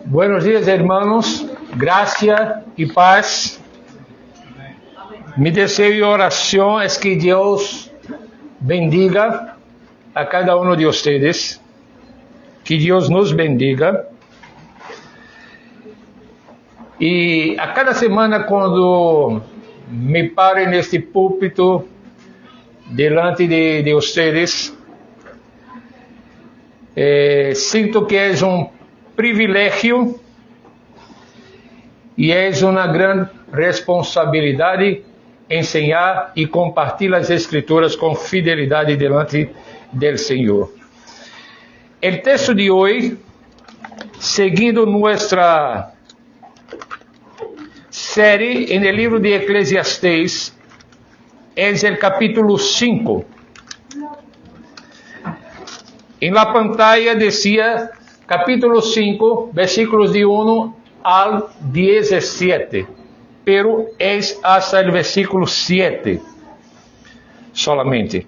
Buenos días, hermanos. Gracia y paz. Mi deseo y oración es que Dios bendiga a cada uno de ustedes. Que Dios nos bendiga. Y a cada semana cuando me paro en este púlpito delante de ustedes, siento que es un privilegio y es una gran responsabilidad enseñar y compartir las escrituras con fidelidad delante del Señor. El texto de hoy, siguiendo nuestra serie en el libro de Eclesiastés, es el capítulo 5. En la pantalla decía capítulo 5, versículos de 1 al 17, pero es hasta el versículo 7 solamente.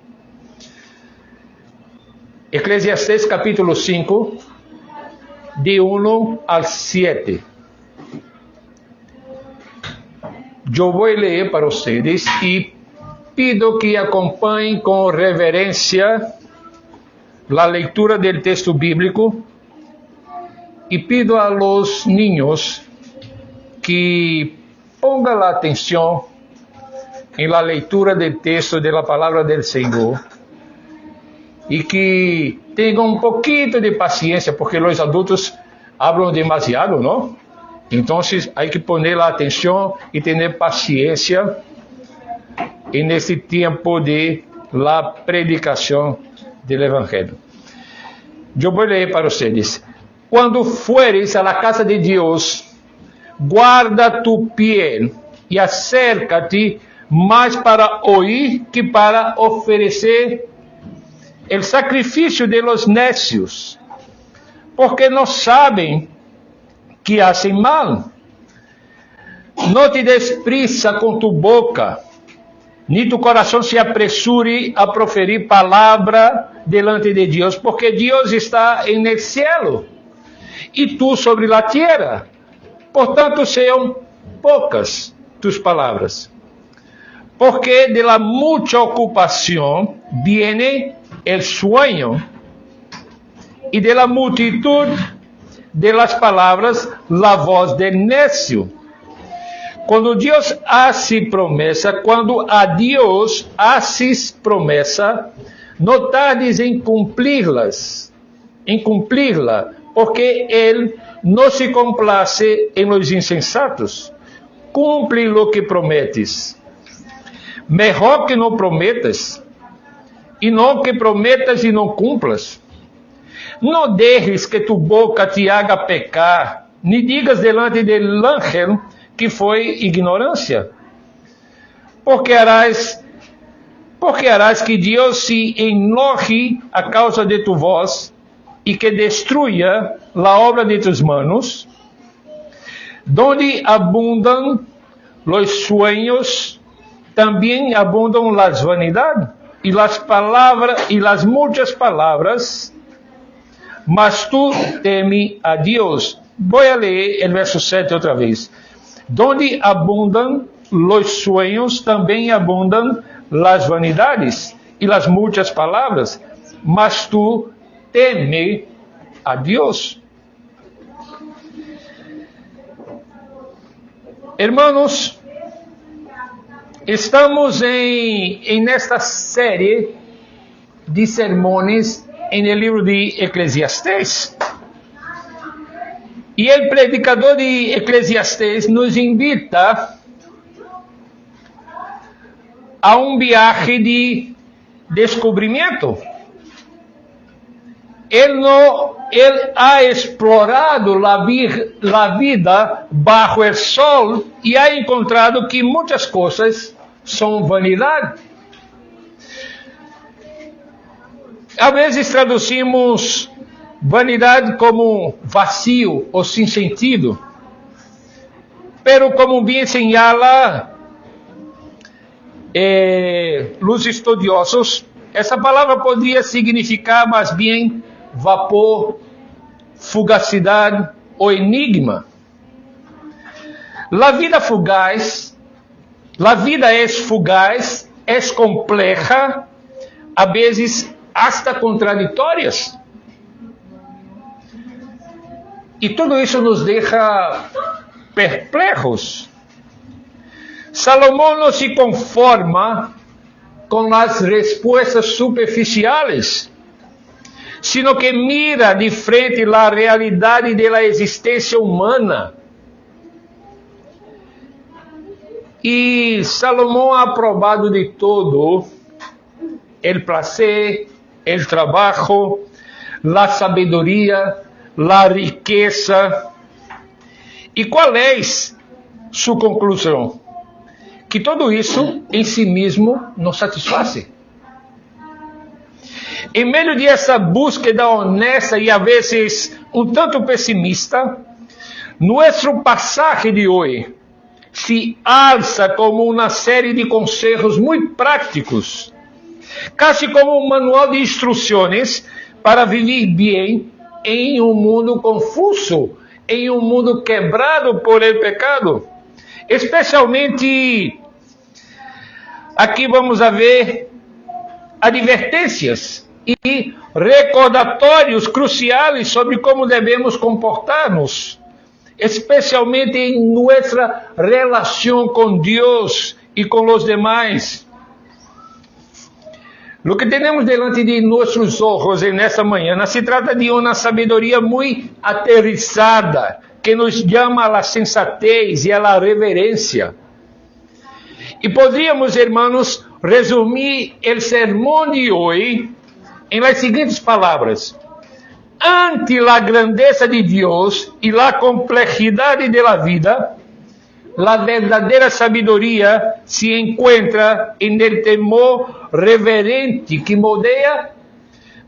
Eclesiastés capítulo 5, de 1 al 7. Yo voy a leer para ustedes y pido que acompañen con reverencia la lectura del texto bíblico y pido a los niños que pongan la atención en la lectura del texto de la palabra del Señor y que tengan un poquito de paciencia, porque los adultos hablan demasiado, ¿no? Entonces hay que poner la atención y tener paciencia en este tiempo de la predicación del Evangelio. Yo voy a leer para ustedes. Cuando fueres a la casa de Dios, guarda tu pie y acércate más para oír que para ofrecer el sacrificio de los necios, porque no saben que hacen mal. No te des prisa con tu boca, ni tu corazón se apresure a proferir palabra delante de Dios, porque Dios está en el cielo y tú sobre la tierra. Por tanto, sean pocas tus palabras, porque de la mucha ocupación viene el sueño, y de la multitud de las palabras la voz del necio. Cuando Dios hace promesa, cuando a Dios haces promesa, no tardes en cumplirla, porque Él no se complace en los insensatos. Cumple lo que prometes. Mejor que no prometas, y no que prometas y no cumplas. No dejes que tu boca te haga pecar, ni digas delante del ángel que fue ignorancia. Porque harás que Dios se enoje a causa de tu voz y que destruya la obra de tus manos. Donde abundan los sueños, también abundan las vanidades y las palabras y las muchas palabras. Mas tú teme a Dios. Voy a leer el verso 7 otra vez. Donde abundan los sueños, también abundan las vanidades y las muchas palabras. Mas tú teme a Dios. Hermanos, estamos en esta serie de sermones en el libro de Eclesiastés. Y el predicador de Eclesiastés nos invita a un viaje de descubrimiento. Él ha explorado la vida bajo el sol y ha encontrado que muchas cosas son vanidad. A veces traducimos vanidade como vacío ou sem sentido. Pero como bien señala los estudiosos, essa palavra poderia significar mais bem vapor, fugacidade, o enigma. La vida es fugaz, es compleja, a vezes hasta contraditórias. E tudo isso nos deixa perplejos. Salomão não se conforma com as respostas superficiais, sino que mira de frente a realidade da existência humana. E Salomão ha aprobado de todo o prazer, o trabalho, a sabedoria, a riqueza. E qual é sua conclusão? Que tudo isso em si mesmo não satisfaz. Em meio de essa búsqueda honesta e a vezes um tanto pessimista, nosso passagem de hoje se alça como uma série de conselhos muito práticos, quase como um manual de instruções para viver bem em um mundo confuso, em um mundo quebrado por el pecado. Especialmente, aqui vamos a ver advertências e recordatórios cruciais sobre como devemos comportar-nos, especialmente em nossa relação com Deus e com os demais. O que temos delante de nossos olhos nessa manhã se trata de uma sabedoria muito aterrissada que nos chama à sensatez e à reverência. E poderíamos, irmãos, resumir o sermão de hoje em las seguintes palavras: ante a grandeza de Deus e a complexidade da vida, a verdadeira sabedoria se encontra em el temor reverente que moldeia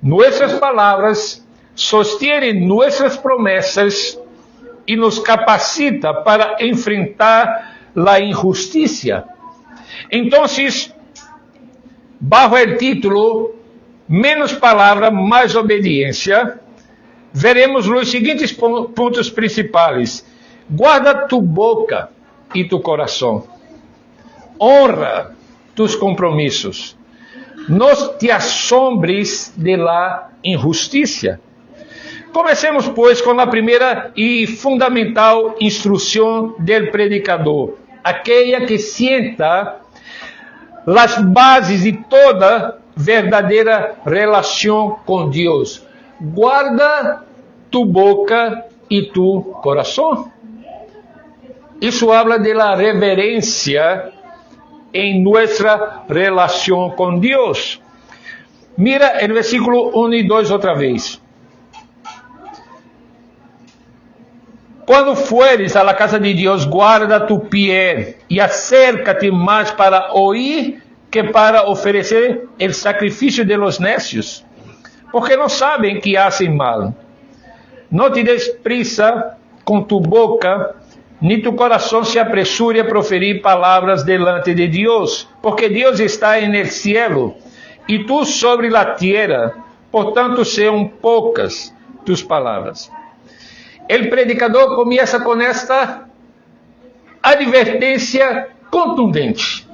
nossas palavras, sostiene nossas promessas e nos capacita para enfrentar a injustiça. Então, bajo o título Menos palavra, mais obediência, veremos os seguintes pontos principais. Guarda tu boca e tu coração. Honra tus compromissos. Não te assombres de la injustiça. Comecemos, pois, com a primeira e fundamental instrução do predicador, aquela que sienta as bases de toda verdadeira relação com Deus. Guarda tu boca e tu coração. Isso habla de la reverência em nossa relação com Deus. Mira o versículo 1 e 2 outra vez. Quando fueres a la casa de Deus, guarda tu pie e acércate mais para oír que para oferecer o sacrifício de los necios, porque não sabem que hacen mal. Não te des prisa com tu boca, ni tu coração se apresure a proferir palavras delante de Deus, porque Deus está en el cielo, e tu sobre la tierra, portanto sejam poucas tus palavras. O predicador começa com esta advertência contundente.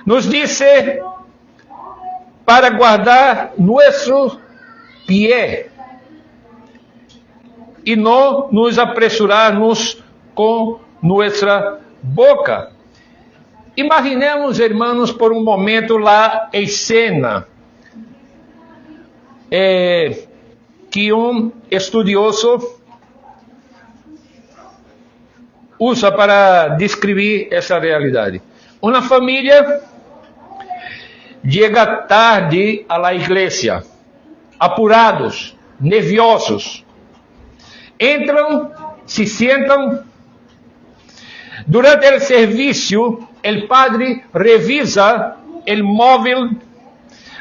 Nos disse para guardar nosso pie e não nos apressurarmos com nossa boca. Imaginemos, irmãos, por um momento a escena que um estudioso usa para descrever essa realidade. Uma família chega tarde à la igreja, apurados, nerviosos. Entram, se sentam. Durante o serviço, o padre revisa o móvel,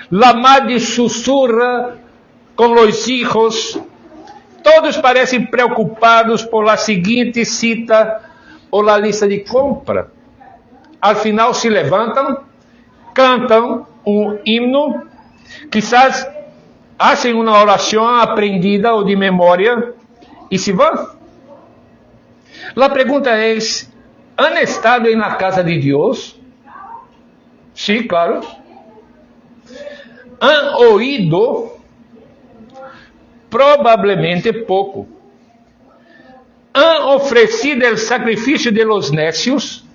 la madre sussurra com os hijos. Todos parecem preocupados por la seguinte cita ou la lista de compra. Al final se levantam, cantam um himno, quizás hacen uma oração aprendida ou de memória, y se van. La pregunta es, ¿han estado en la casa de Dios? Sí, claro. ¿Han oído? Probablemente poco. ¿Han ofrecido el sacrificio de los necios?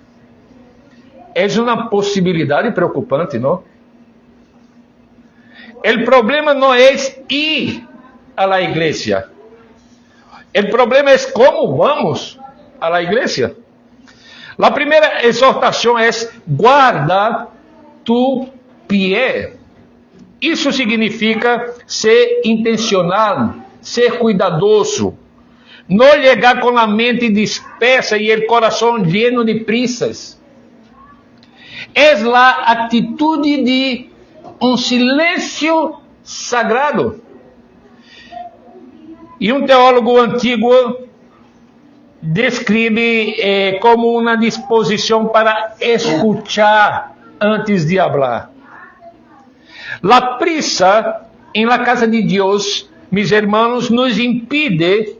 Es una posibilidad preocupante, ¿no? El problema no es ir a la iglesia. El problema es cómo vamos a la iglesia. La primera exhortación es: guarda tu pie. Isso significa ser intencional, ser cuidadoso. Não chegar com a mente dispersa e o coração lleno de prisas. É a atitude de silêncio sagrado. E teólogo antigo descreve como uma disposição para escuchar antes de hablar. La prisa en la casa de Dios, mis hermanos, nos impide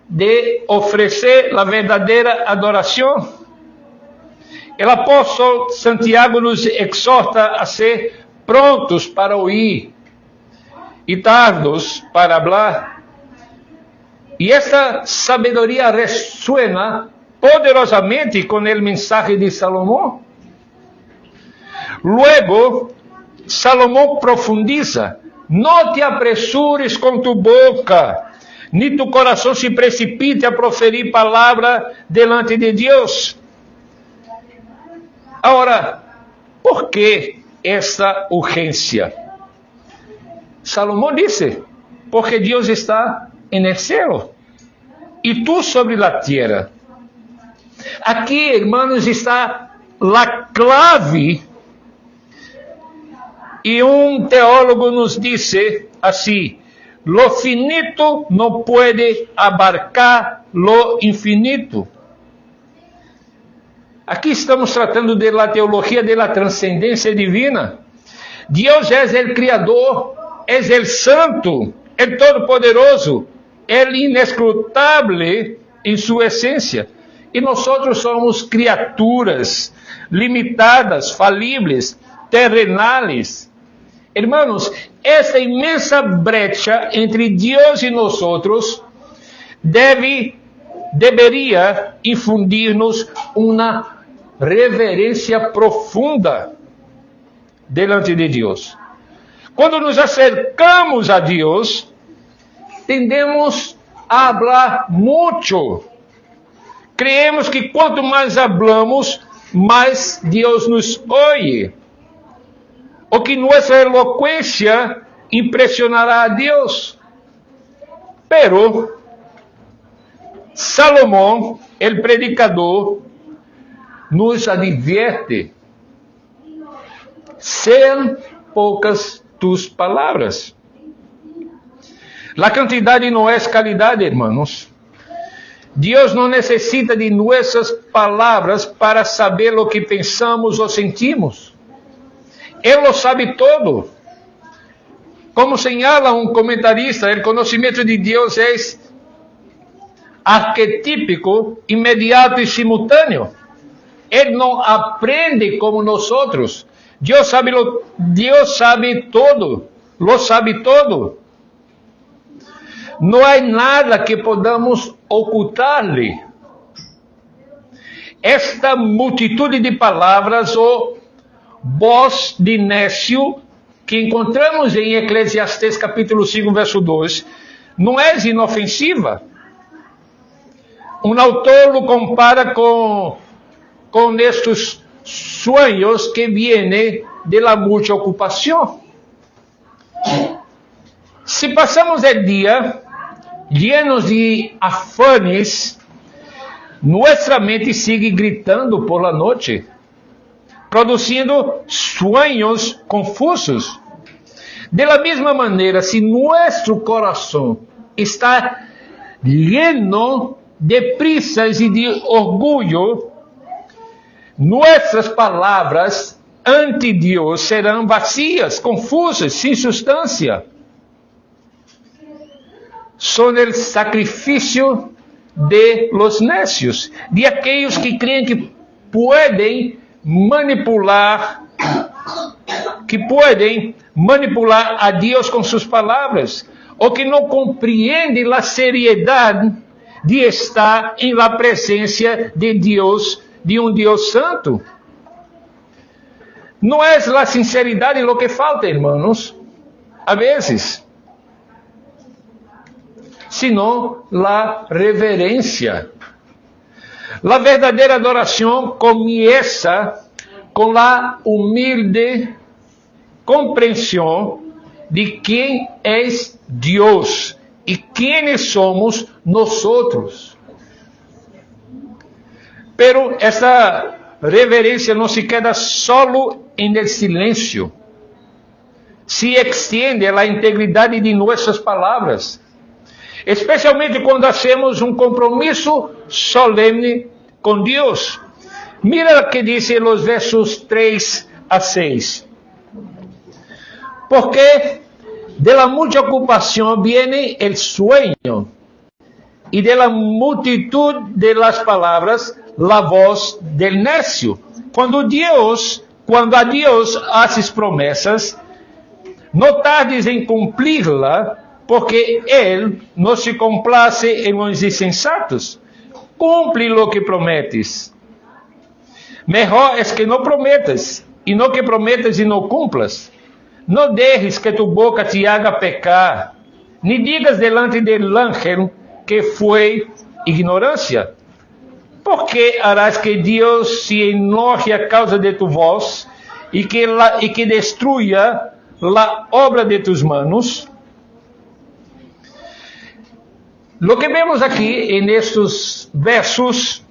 de ofrecer la verdadera adoración. El apóstol Santiago nos exhorta a ser prontos para oír y tardos para hablar. Y esta sabiduría resuena poderosamente con el mensaje de Salomón. Luego, Salomón profundiza: no te apresures con tu boca, ni tu corazón se precipite a proferir palabra delante de Dios. Ahora, ¿por qué esta urgencia? Salomón dice: porque Dios está en el cielo y tú sobre la tierra. Aquí, hermanos, está la clave. E teólogo nos dice assim: lo finito no puede abarcar lo infinito. Aqui estamos tratando de la teología de la trascendencia divina. Dios es el Criador, es el Santo, el Todopoderoso, el inescrutable en su esencia. E nosotros somos criaturas limitadas, falibles, terrenales. Hermanos, esta inmensa brecha entre Dios y nosotros debería infundirnos una reverencia profunda delante de Dios. Cuando nos acercamos a Dios, tendemos a hablar mucho. Creemos que cuanto más hablamos, más Dios nos oye. O que nuestra elocuencia impresionará a Dios. Pero Salomón, el predicador, nos advierte: sean pocas tus palabras. La cantidad no es calidad, hermanos. Dios no necesita de nuestras palabras para saber lo que pensamos o sentimos. Él lo sabe todo. Como señala un comentarista, el conocimiento de Dios es arquetípico, inmediato y simultáneo. Él no aprende como nosotros. Dios sabe todo, lo sabe todo. No hay nada que podamos ocultarle. Esta multitud de palavras ou voz de nécio que encontramos em Eclesiastes capítulo 5, verso 2, não é inofensiva. Um autor lo compara com estes sonhos que vienen de la mucha ocupación. Si pasamos el día llenos de afanes, nuestra mente sigue gritando por la noche, produciendo sueños confusos. De la misma manera, si nuestro corazón está lleno de prisas y de orgullo, nuestras palabras ante Dios serán vacías, confusas, sin sustancia. son el sacrificio de los necios, de aquellos que creen que pueden manipular a Dios con sus palabras, o que no comprenden la seriedad de estar en la presencia de Dios, de un Dios santo. No es la sinceridad lo que falta, hermanos, a veces, sino la reverencia. La verdadera adoración comienza con la humilde comprensión de quién es Dios y quiénes somos nosotros. Pero esta reverencia no se queda solo en el silencio, se extiende a la integridad de nuestras palabras, especialmente cuando hacemos un compromiso solemne con Dios. Mira lo que dice los versos 3 a 6. Porque de la mucha ocupación viene el sueño, y de la multitud de las palabras la voz del necio. Cuando a Dios haces promesas, no tardes en cumplirla, porque Él no se complace en los insensatos. Cumple lo que prometes. Mejor es que no prometas, y no que prometas y no cumplas. No dejes que tu boca te haga pecar, ni digas delante del ángel que fue ignorancia. Porque harás que Dios se enoje a causa de tu voz y que destruya la obra de tus manos. Lo que vemos aquí en estos versos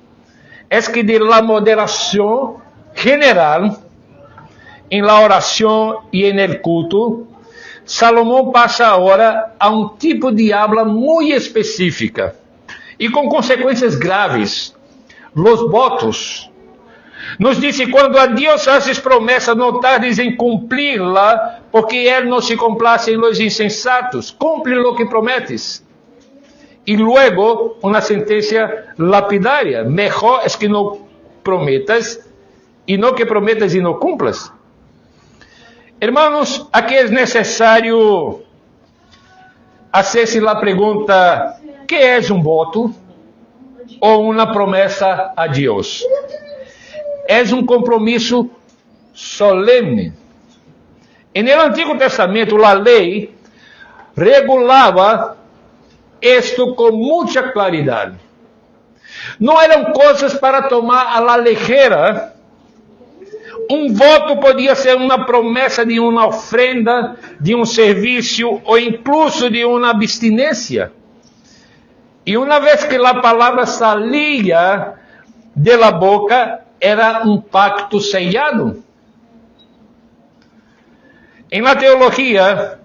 es que de la moderación general en la oración y en el culto, Salomón pasa ahora a un tipo de habla muy específica y con consecuencias graves: los votos. Nos dice: cuando a Dios haces promesa, no tardes en cumplirla, porque Él no se complace en los insensatos. Cumple lo que prometes. Y luego una sentencia lapidaria: mejor es que no prometas, y no que prometas y no cumplas. Hermanos, aquí es necesario hacerse la pregunta: ¿qué es un voto o una promesa a Dios? Es un compromiso solemne. En el Antiguo Testamento, la ley regulaba esto con mucha claridad. No eran cosas para tomar a la ligera. Un voto podía ser una promesa de una ofrenda, de un servicio o incluso de una abstinencia. Y una vez que la palabra salía de la boca, era un pacto sellado. En la teología,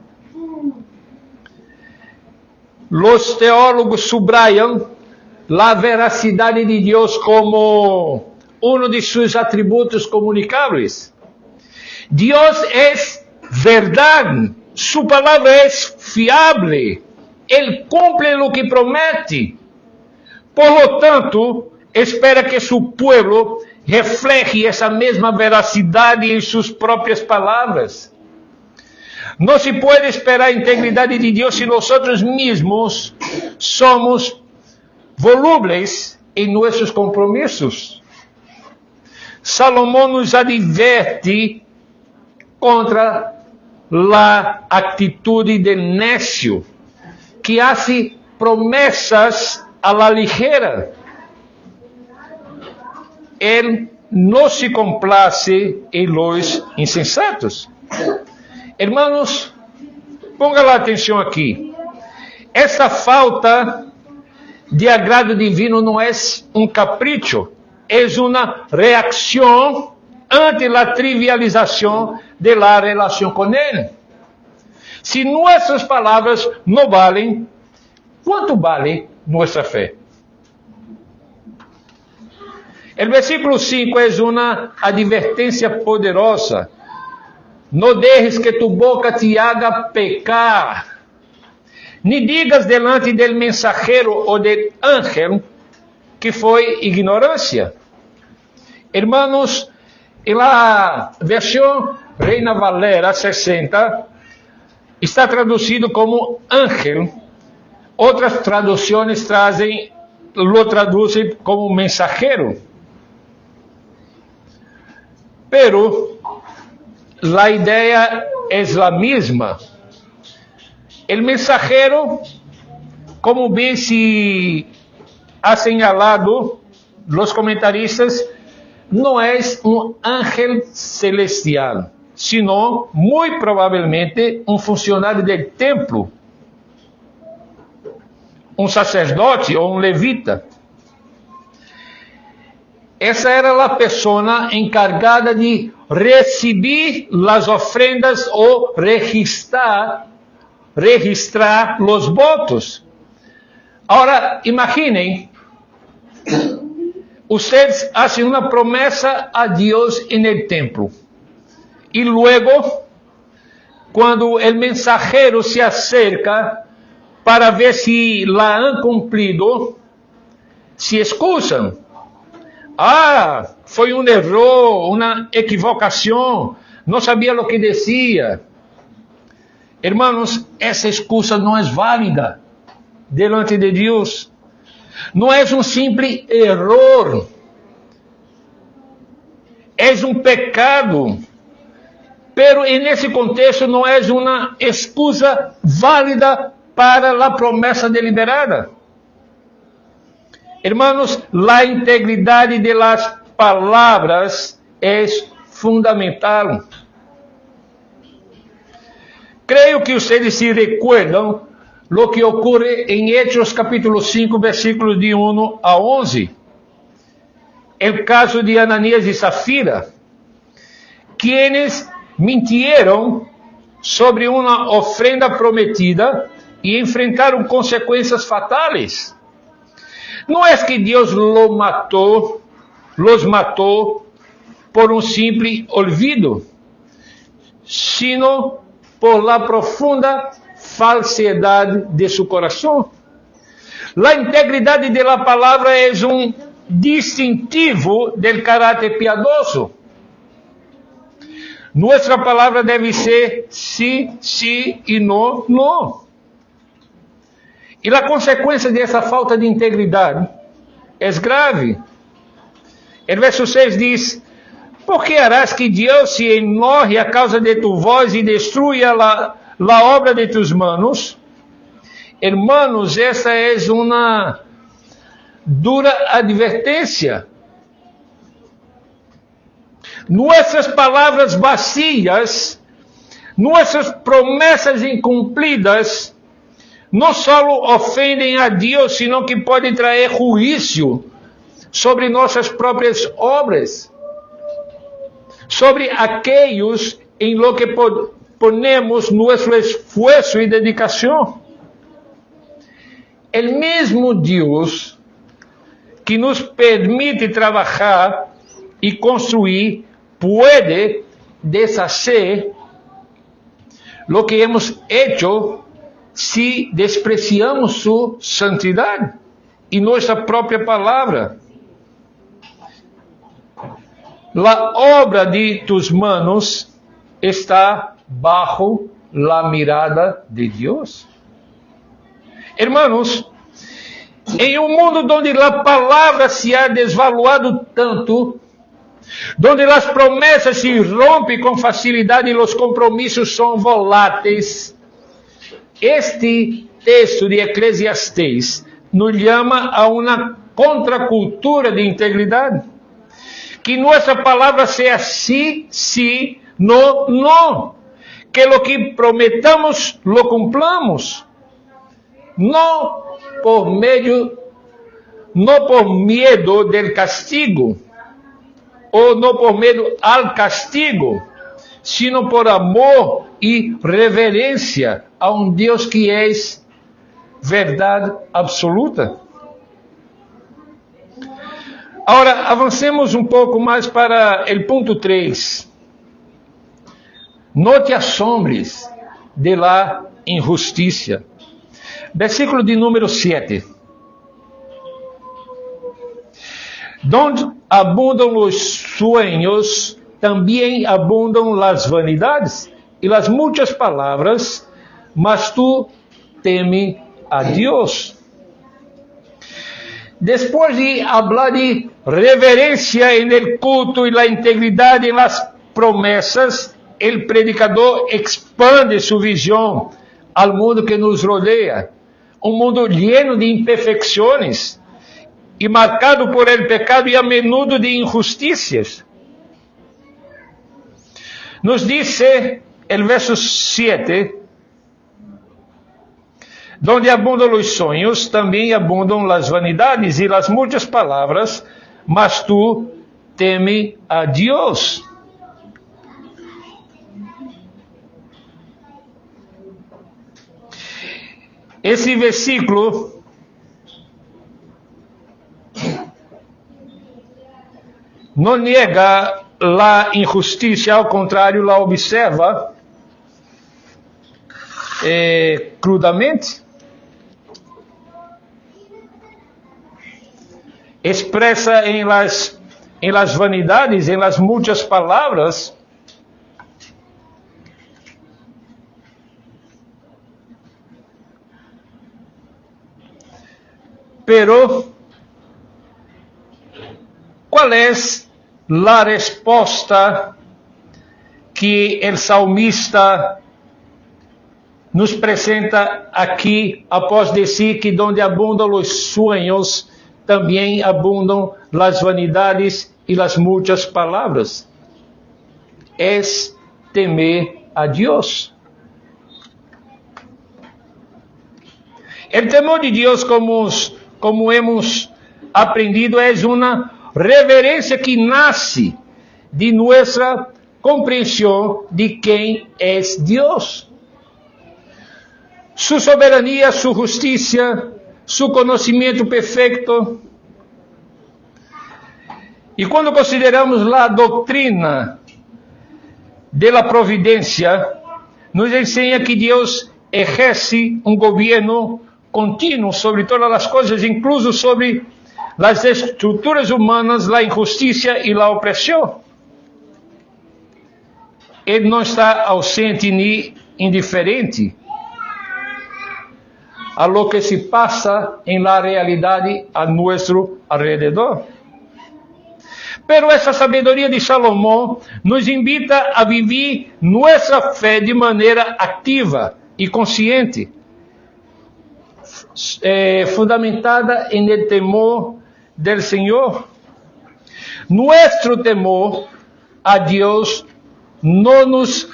los teólogos subrayan la veracidad de Dios como uno de sus atributos comunicables. Dios es verdad, su palabra es fiable, Él cumple lo que promete. Por lo tanto, espera que su pueblo refleje esa misma veracidad en sus propias palabras. No se puede esperar integridad de Dios si nosotros mismos somos volubles en nuestros compromisos. Salomón nos advierte contra la actitud del necio, que hace promesas a la ligera. Él no se complace en los insensatos. Hermanos, pongan la atención aquí. Esta falta de agrado divino no es un capricho, es una reacción ante la trivialización de la relación con Él. Si nuestras palabras no valen, ¿cuánto vale nuestra fe? El versículo 5 es una advertencia poderosa. No dejes que tu boca te haga pecar, ni digas delante del mensajero ou del ángel que foi ignorância. Hermanos, en la versión Reina Valera 60 está traducido como ángel. Outras traduções lo traducen como mensajero. Pero la idea es la misma. El mensajero, como bien se ha señalado los comentaristas, no es un ángel celestial, sino muy probablemente un funcionario del templo, un sacerdote ou un levita. Essa era a pessoa encargada de receber as ofrendas ou registrar os votos. Agora, imaginem, ustedes hacen uma promessa a Deus no templo. E luego, quando o mensajero se acerca para ver se la han cumprido, se excusam. Ah, foi um erro, uma equivocação, não sabia o que dizia. Hermanos, essa excusa não é válida delante de Deus. Não é um simples erro. É um pecado. Pero nesse contexto não é uma excusa válida para a promessa deliberada. Hermanos, la integridade de las palavras es fundamental. Creio que ustedes se recuerdan lo que ocurre en Hechos capítulo 5, versículos de 1 a 11. El caso de Ananías y Zafira, quienes mintieron sobre una ofrenda prometida y enfrentaron consecuencias fatales. Não é que Deus los matou por um simples olvido, sino por la profunda falsidade de su coração. La integridade de la palavra é um distintivo del caráter piadoso. Nuestra palavra deve ser sí, sí e no, no. E a consequência dessa falta de integridade é grave. O verso 6 diz: ¿por que harás que Deus se enoje a causa de tu voz e destruya la obra de tus manos? Hermanos, essa é uma dura advertência. Nossas palavras vazias, nossas promessas incumpridas, não só ofendem a Deus, sino que podem trazer juízo sobre nossas próprias obras, sobre aqueles em lo que ponemos nosso esforço e dedicação. O mesmo Deus que nos permite trabalhar e construir pode deshacer lo que hemos hecho se despreciamos sua santidade e nossa própria palavra. La obra de tus manos está bajo la mirada de Deus. Hermanos, em um mundo onde a palavra se ha desvaluado tanto, onde as promessas se rompem com facilidade e os compromissos são voláteis, este texto de Eclesiastés nos chama a uma contracultura de integridade. Que nossa palavra seja sí, sí, no, no. Que lo que prometamos, lo cumplamos. No por miedo del castigo, ou não por medo al castigo, sino por amor e reverência a um Deus que é verdade absoluta. Agora, avancemos um pouco mais para o ponto 3. No te asombres de la injusticia. Versículo de número 7. Donde abundam os sueños, também abundam as vanidades e as muitas palavras, mas tu teme a Deus. Depois de falar de reverência en el culto e la integridade en las promessas, el predicador expande sua visão ao mundo que nos rodeia, mundo lleno de imperfecções e marcado por el pecado e a menudo de injusticias. Nos dice el verso 7, donde abundam os sonhos, também abundam as vanidades e as muitas palavras, mas tu teme a Deus. Esse versículo não nega a injustiça, ao contrário, la observa crudamente. Expressa em las vanidades, em las muitas palavras, pero qual é a resposta que o salmista nos apresenta aqui após dizer que donde abundam os sonhos, também abundam as vanidades e as muitas palavras? É temer a Deus. O temor de Deus, como hemos aprendido, é uma reverência que nasce de nossa compreensão de quem é Deus. Sua soberania, sua justiça, seu conhecimento perfeito. E quando consideramos a doutrina da providência, nos ensina que Deus exerce governo contínuo sobre todas as coisas, incluso sobre as estruturas humanas, a injustiça e a opressão. Ele não está ausente nem indiferente a lo que se passa em la realidade a nosso alrededor. Pero essa sabedoria de Salomão nos invita a viver nossa fé de maneira ativa e consciente, fundamentada em el temor del Senhor. Nuestro temor a Deus não nos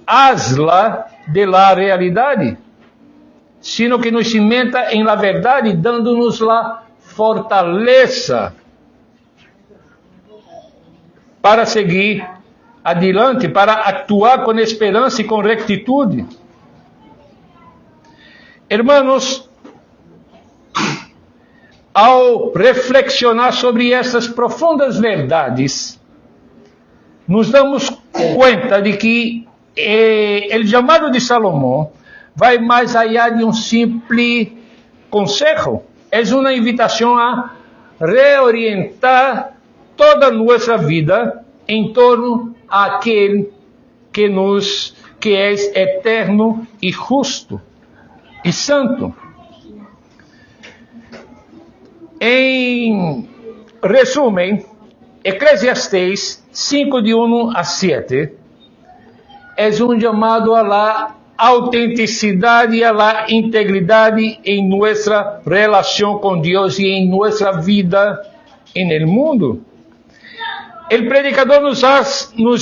aísla de la realidade, sino que nos cimenta em la verdade, dando-nos la fortaleza para seguir adiante, para actuar com esperança e com rectitude. Hermanos, ao reflexionar sobre essas profundas verdades, nos damos conta de que o chamado de Salomão vai mais allá de simples consejo. É uma invitação a reorientar toda nossa vida em torno àquele que é eterno e justo e santo. Em resumo, Eclesiastes 5, de 1 a 7, é chamado a la autenticidade e a la integridade em nossa relação com Deus e em nossa vida en mundo. O predicador nos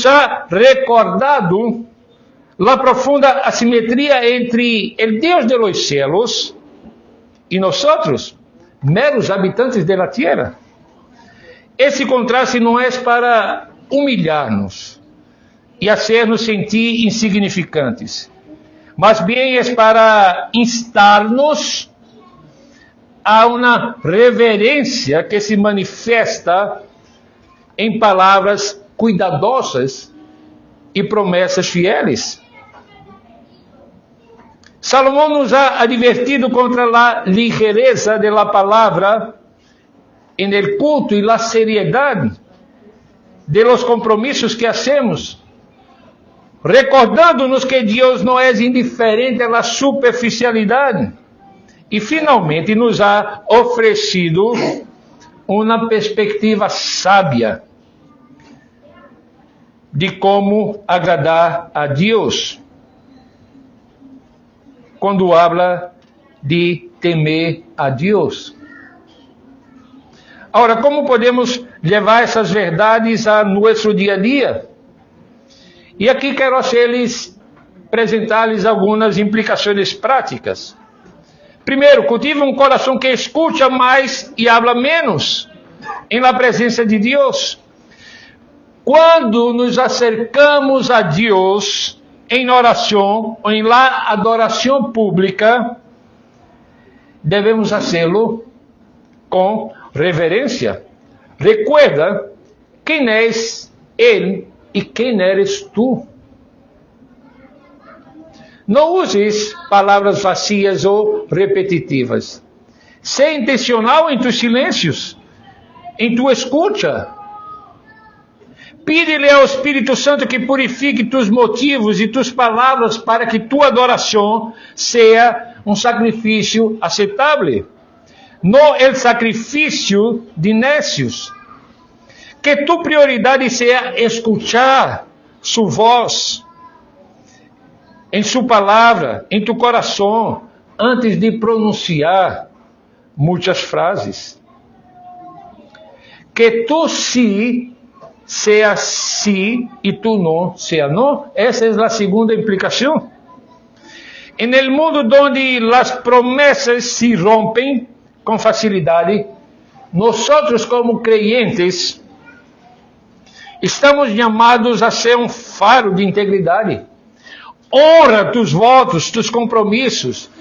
ha recordado a profunda assimetria entre o Deus de los cielos e nós, meros habitantes de la tierra. Esse contraste não é para humilhar-nos e hacer-nos sentir insignificantes, mas bem é para instar-nos a uma reverência que se manifesta em palavras cuidadosas e promessas fieles. Salomão nos ha advertido contra a ligereza de la palavra en el culto y la seriedad de los compromissos que hacemos, recordando-nos que Deus não é indiferente à superficialidade. E finalmente nos ha oferecido uma perspectiva sábia de como agradar a Deus, quando habla de temer a Deus. Agora, como podemos levar essas verdades a nosso dia a dia? E aqui quero apresentar-lhes algumas implicações práticas. Primeiro, cultiva um coração que escuta mais e habla menos em la presença de Deus. Quando nos acercamos a Deus em oração ou em la adoração pública, devemos fazê-lo com reverência. Recuerda quem és Ele e quem eres tu. Não uses palavras vazias ou repetitivas. Sé intencional em tus silêncios, em tua escuta. Pide-lhe ao Espírito Santo que purifique tus motivos e tus palavras para que tua adoração seja um sacrifício aceitável. Não el sacrifício de necios. Que tu prioridade seja escuchar sua voz, em sua palavra, em tu coração, antes de pronunciar muitas frases. Que tu sim seja sim e tu não seja não. Essa é a segunda implicação. En el mundo onde as promessas se rompem com facilidade, nós, como creyentes, estamos chamados a ser um faro de integridade. Honra tus votos, tus compromissos,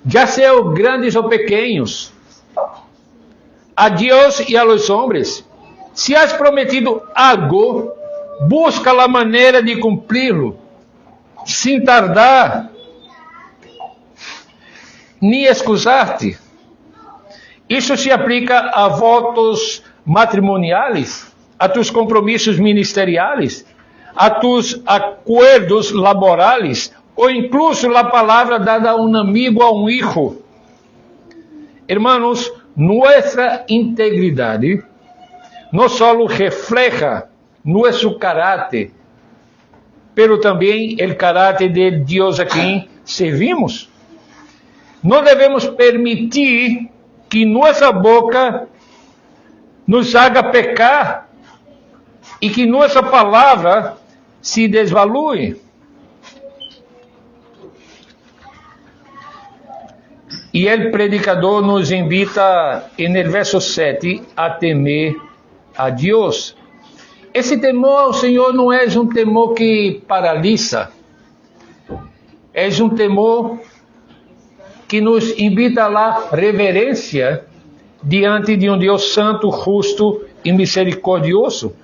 já sejam grandes ou pequenos, a Deus e a los hombres. Se has prometido algo, busca a maneira de cumpri-lo, sem tardar, nem excusar-te. Isso se aplica a votos matrimoniais, a tus compromissos ministeriais, a tus acordos laborales, ou incluso a palavra dada a um amigo, a um hijo. Hermanos, nuestra integridade não só refleja nosso caráter, pero também o caráter de Deus a quem servimos. Não devemos permitir que nossa boca nos haga pecar e que nossa palavra se desvalue. E o predicador nos invita, no verso 7, a temer a Deus. Esse temor ao Senhor não é um temor que paralisa, é um temor que nos invita à reverência diante de um Deus santo, justo e misericordioso.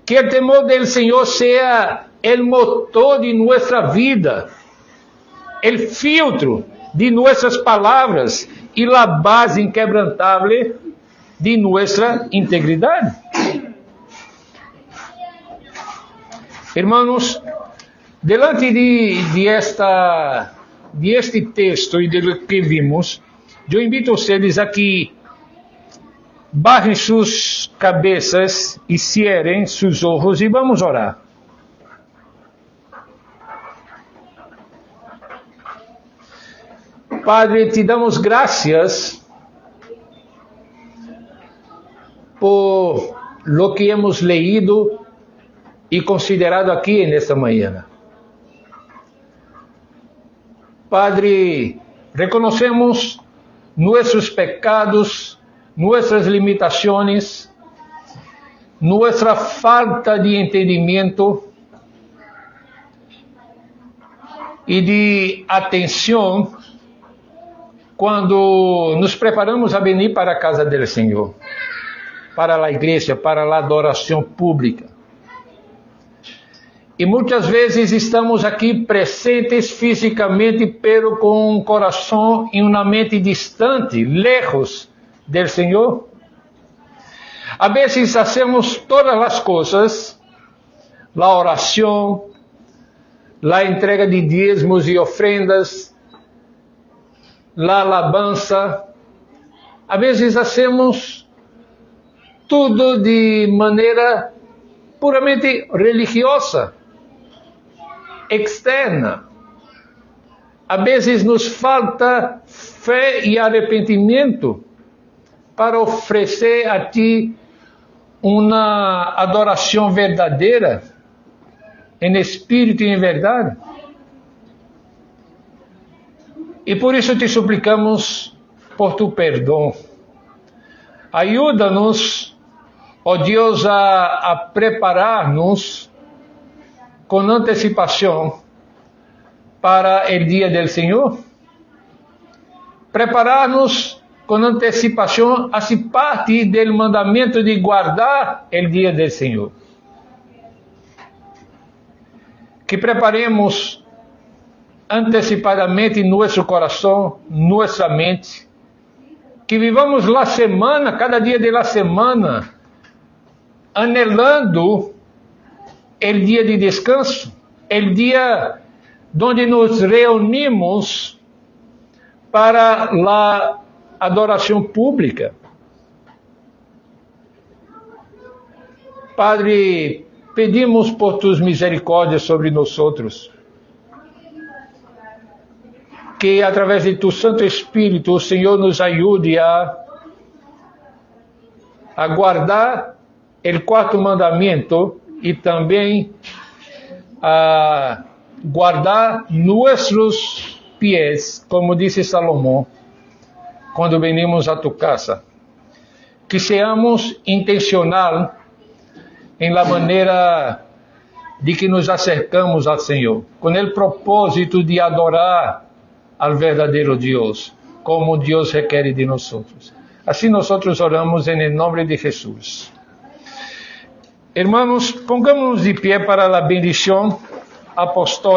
Que o temor do Senhor seja o motor de nossa vida, o filtro de nossas palavras e a base inquebrantável de nossa integridade. Hermanos, delante de este texto e do que vimos, eu invito a vocês a que bajem suas cabeças e cierren seus olhos e vamos orar. Padre, te damos graças por lo que hemos leído e considerado aqui nesta manhã. Padre, reconhecemos nossos pecados, nossas limitações, nossa falta de entendimento e de atenção quando nos preparamos a venir para a casa do Senhor, para a igreja, para a adoração pública. E muitas vezes estamos aqui presentes fisicamente, pero com um coração e uma mente distante, lejos do Senhor. A vezes fazemos todas as coisas, a oração, a entrega de dízimos e ofrendas, a alabança. A vezes fazemos tudo de maneira puramente religiosa, externa. A vezes nos falta fé e arrependimento para oferecer a Ti uma adoração verdadeira, em espírito e em verdade. E por isso te suplicamos por tu perdão. Ajuda-nos, ó Deus, a preparar-nos com antecipação para o dia do Senhor. Preparar-nos com antecipação, assim parte do mandamento de guardar o dia do Senhor. Que preparemos antecipadamente nosso coração, nossa mente, que vivamos a semana, cada dia da semana, anelando o dia de descanso, o dia onde nos reunimos para a adoração pública. Padre, pedimos por tus misericórdias sobre nós outros, que através de tu Santo Espírito o Senhor nos ajude a guardar o quarto mandamento e também a guardar nossos pés, como disse Salomão, quando venimos a tu casa. Que seamos intencional em la maneira de que nos acercamos ao Senhor, com o propósito de adorar ao verdadeiro Deus, como Deus requer de nós. Assim nós oramos em nome de Jesus. Hermanos, pongamos-nos de pé para a bendição apostólica.